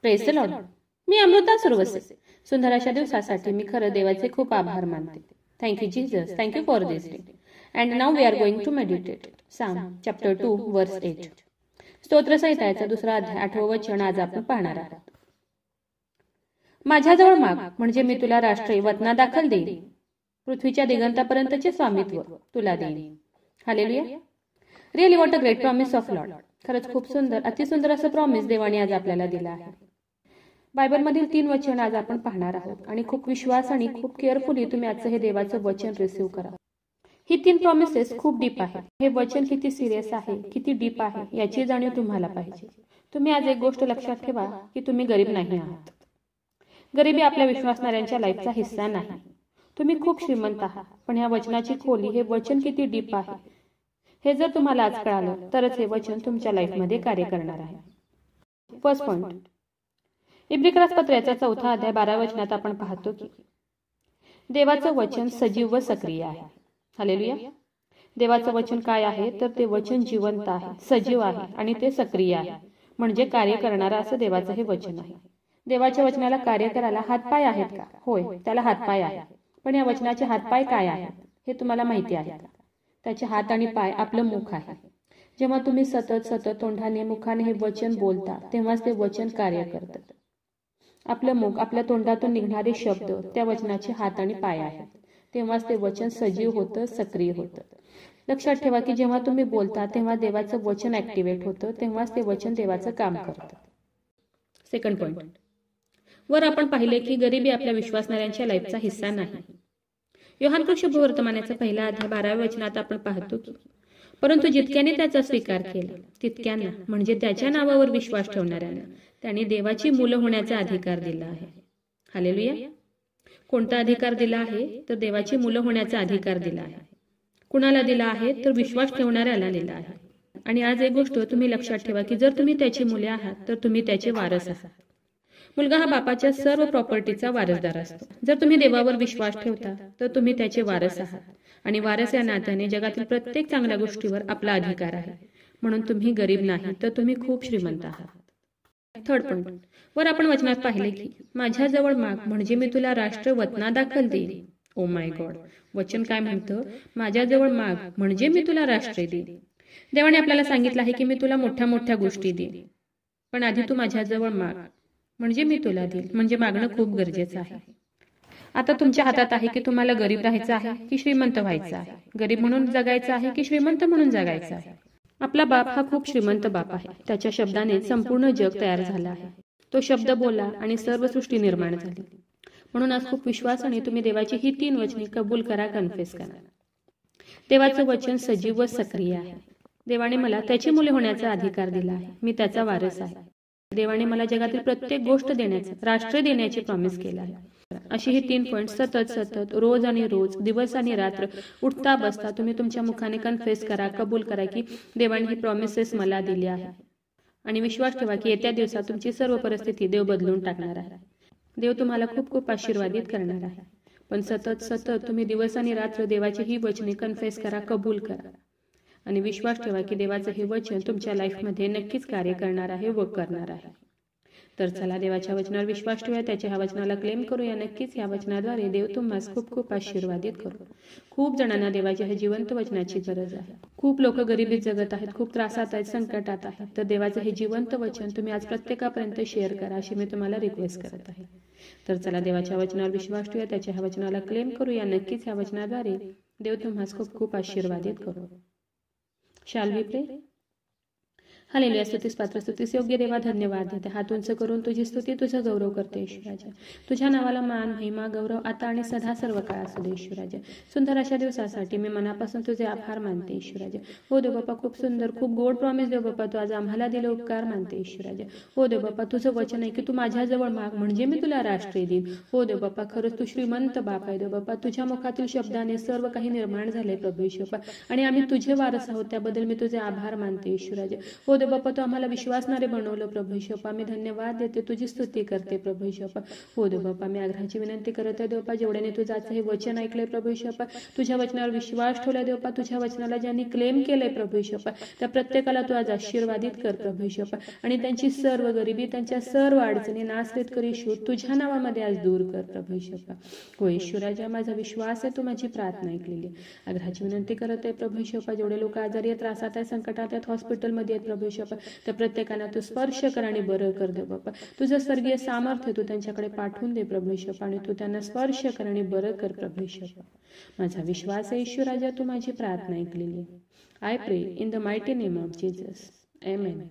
Praise the Lord. मी अमृता सुरवसे. सुंदर अशा दिवसासाठी मी खरं देवाचे खूप आभार मानते. Thank you Jesus, thank you for this day. And now we are going to meditate psalm chapter 2 verse 8. स्तोत्रसंहिताचा दुसरा अध्याय 8वं वचन आज आपण पाहणार आहोत. माझ्याजवळ माग म्हणजे मी तुला राष्ट्रीय वतना दाखल देईन. पृथ्वीच्या दिगंतापर्यंतचे स्वामित्व तुला देईन. Hallelujah. Really what a great promise of Lord. खरंच खूप सुंदर, अतिसुंदर असं प्रॉमिस देवाने आज आपल्याला दिलं आहे. बायबलमधील 3 वचन आज आपण पाहणार आहोत आणि खूप विश्वास आणि खूप केअरफुली तुम्ही आजचं हे देवाचं वचन रिसीव्ह करा. ही 3 प्रॉमिसेस खूप डीप आहे. हे वचन किती सिरियस आहे, किती डीप आहे याची जाणीव तुम्हाला पाहिजे. तुम्ही आज एक गोष्ट लक्षात ठेवा की तुम्ही गरीब नाही आहात. गरिबी आपल्या विश्वासणाऱ्यांच्या लाईफचा हिस्सा नाही. तुम्ही खूप श्रीमंत आहात. पण या वचनाची खोली, हे वचन किती डीप आहे हे जर तुम्हाला आज कळालं तरच हे वचन तुमच्या लाईफमध्ये कार्य करणार आहे. फर्स्ट पॉइंट, इब्रिकरास पत्राचा 4था अध्याय 12 वचनात आपण पाहतो की देवाचं वचन सजीव व सक्रिय आहे. हालेलुया. देवाचं वचन काय आहे तर ते वचन जिवंत आहे, सजीव आहे आणि ते सक्रिय आहे, म्हणजे कार्य करणारा असं देवाचं हे वचन आहे. देवाच्या वचनाला कार्य करायला हातपाय आहेत का? होय, त्याला हातपाय आहेत. पण या वचनाचे हातपाय काय आहेत हे तुम्हाला माहिती आहे का? त्याचे हात आणि पाय आपलं मुख आहे. जेव्हा तुम्ही सतत तोंडाने मुखाने हे वचन बोलता तेव्हाच ते वचन कार्य करतात. आपलं मुख, आपल्या तोंडातून निघणारे शब्द त्या वचनाचे हात आणि पाय आहेत. तेव्हाच ते वचन सजीव होतं, सक्रिय होतं. लक्षात ठेवा की जेव्हा तुम्ही बोलता तेव्हा देवाचं वचन ऍक्टिव्हेट होतं, तेव्हाच ते वचन देवाचं काम करतं. सेकंड पॉइंट, वर आपण पाहिले की गरिबी आपल्या विश्वासणाऱ्यांच्या लाईफचा हिस्सा नाही. योहान शुभवर्तमानाचा 1 अध्याय 12व्या वचनात आपण पाहतो की परंतु जितक्याने त्याचा स्वीकार केला तितक्यांना, म्हणजे त्याच्या नावावर विश्वास ठेवणाऱ्यांना त्याने देवाची मुलं होण्याचा अधिकार दिला आहे. हालेलुया. कोणता अधिकार दिला आहे तर देवाची मुलं होण्याचा अधिकार दिला आहे. कुणाला दिला आहे तर विश्वास ठेवणाऱ्याला दिला आहे. आणि आज एक गोष्ट तुम्ही लक्षात ठेवा की जर तुम्ही त्याची मुले आहात तर तुम्ही त्याचे वारस आहात. मुलगा हा बापाच्या सर्व प्रॉपर्टीचा वारसदार असतो. जर तुम्ही देवावर विश्वास ठेवता तर तुम्ही त्याचे वारस आहात. आणि वारस या नात्याने जगातील प्रत्येक चांगल्या गोष्टीवर आपला अधिकार आहे. म्हणून तुम्ही गरीब नाही तर तुम्ही खूप श्रीमंत आहात. थर्ड पॉइंट, वर आपण वचनात पाहिले की माझ्याजवळ माग म्हणजे मी तुला राष्ट्र वतना दाखल देईन. ओ माय गॉड, वचन काय म्हणतं? माझ्याजवळ माग म्हणजे मी तुला राष्ट्र देईन. देवाने आपल्याला सांगितलं आहे की मी तुला मोठ्या मोठ्या गोष्टी देईन, पण आधी तू माझ्याजवळ माग म्हणजे मी तुला देईल. म्हणजे मागणं खूप गरजेचं आहे. आता तुमच्या हातात आहे की तुम्हाला गरीब राहायचं आहे की श्रीमंत व्हायचं आहे, गरीब म्हणून जगायचं आहे की श्रीमंत म्हणून जगायचं आहे. आपला बाप हा खूप श्रीमंत बाप आहे. त्याच्या शब्दाने संपूर्ण जग तयार झालं आहे. तो शब्द बोलला आणि सर्व सृष्टी निर्माण झाली. म्हणून आज खूप विश्वासाने तुम्ही देवाची ही 3 वचने कबूल करा, कन्फेस करा. देवाचं वचन सजीव व सक्रिय आहे. देवाने मला त्याची मुले होण्याचा अधिकार दिला आहे. मी त्याचा वारस आहे. देवाने मला जगातील प्रत्येक गोष्ट देण्याचं, राष्ट्र देण्याची प्रॉमिस केला आहे. अशी ही 3 पॉइंट सतत रोज आणि रोज, दिवस आणि रात्र, उठता बसता तुम्ही तुमच्या मुखाने कन्फेस करा, कबूल करा की देवाने ही प्रॉमिसेस मला दिली आहे. आणि विश्वास ठेवा की येत्या दिवसात तुमची सर्व परिस्थिती देव बदलून टाकणार आहे. देव तुम्हाला खूप खूप आशीर्वादित करणार आहे. पण सतत तुम्ही दिवस आणि रात्र देवाची ही वचने कन्फेस करा, कबूल करा आणि विश्वास ठेवा की देवाचं हे वचन तुमच्या लाईफमध्ये नक्कीच कार्य करणार आहे व करणार आहे. तर चला देवाच्या वचनावर विश्वास ठेवूया, त्याच्या ह्या वचनाला क्लेम करूया. नक्कीच ह्या वचनाद्वारे देव तुम्हाला खूप खूप आशीर्वादित करू. खूप जणांना देवाच्या हे जिवंत वचनाची गरज आहे. खूप लोक गरिबीत जगत आहेत, खूप त्रासात आहेत, संकटात आहेत. तर देवाचं हे जिवंत वचन तुम्ही आज प्रत्येकापर्यंत शेअर करा अशी मी तुम्हाला रिक्वेस्ट करत आहे. तर चला देवाच्या वचनावर विश्वास ठेवूया, त्याच्या ह्या वचनाला क्लेम करूया. नक्कीच ह्या वचनाद्वारे देव तुम्हाला खूप खूप आशीर्वादित करू. शाल वी प्रे. हालेलुया. स्तुतीस पात्र, स्तुतीस योग्य देवा, धन्यवाद देते. हात उंच करून तुझी स्तुती, तुझा गौरव करते ईश्वराजा. तुझ्या नावाला मान, महिमा, गौरव आता आणि सदा सर्व काळ असू दे ईश्वराजा. सुंदर अशा दिवसासाठी मी मनापासून तुझे आभार मानते ईश्वराजा. हो देव बाप्पा, खूप सुंदर, खूप गोड प्रॉमिस देव बाप्पा तू आज आम्हाला दिले, उपकार मानते ईश्वराजा. हो देव बाप्पा, तुझं वचन आहे की तू माझ्याजवळ माग म्हणजे मी तुला राष्ट्र देईन. हो देव बाप्पा, खरंच तू श्रीमंत बाप आहे देव बाप्पा. तुझ्या मुखातील शब्दाने सर्व काही निर्माण झाले प्रभू ईश्वर, आणि आम्ही तुझे वारस आहोत. त्याबद्दल मी तुझे आभार मानते ईश्वराजा. हो देव बाप्पा, तू आम्हाला विश्वासणारे बनवलं प्रभू येशू बाप्पा. मी धन्यवाद देते, तुझी स्तुती करते प्रभू येशू बाप्पा. हो देव बाप्पा, मी आग्रहाची विनंती करत आहे देव बाप्पा, जेवढ्याने तुझं आजचं हे वचन ऐकलंय प्रभू येशू बाप्पा, तुझ्या वचनावर विश्वास ठेवलाय देव बाप्पा, तुझ्या वचनाला ज्यांनी क्लेम केलंय प्रभू येशू बाप्पा, त्या प्रत्येकाला तू आज आशीर्वादित कर प्रभू येशू बाप्पा. आणि त्यांची सर्व गरिबी, त्यांच्या सर्व अडचणी नासरेत कर येशू, तुझ्या नावामध्ये आज दूर कर प्रभू येशू बाप्पा. हो येशू राजा, माझा विश्वास आहे, तू माझी प्रार्थना ऐकलेली. आग्रहाची विनंती करत आहे प्रभू येशू बाप्पा, जेवढे लोक आजारी आहेत, त्रासात आहेत, संकटात आहेत, हॉस्पिटलमध्ये आहेत प्रभू येशू बाप्पा, त्या प्रत्येकाला तू स्पर्श कर आणि बरं कर देव बाप्पा. तुझं स्वर्गीय सामर्थ्य तू त्यांच्याकडे पाठवून दे प्रभू येशू बाप्पा, आणि तू त्यांना स्पर्श कर आणि बरं कर प्रभू येशू बाप्पा. माझा विश्वास आहे येशू राजा, तू माझी प्रार्थना ऐकलेली. आय प्रे in the mighty name of Jesus. Amen.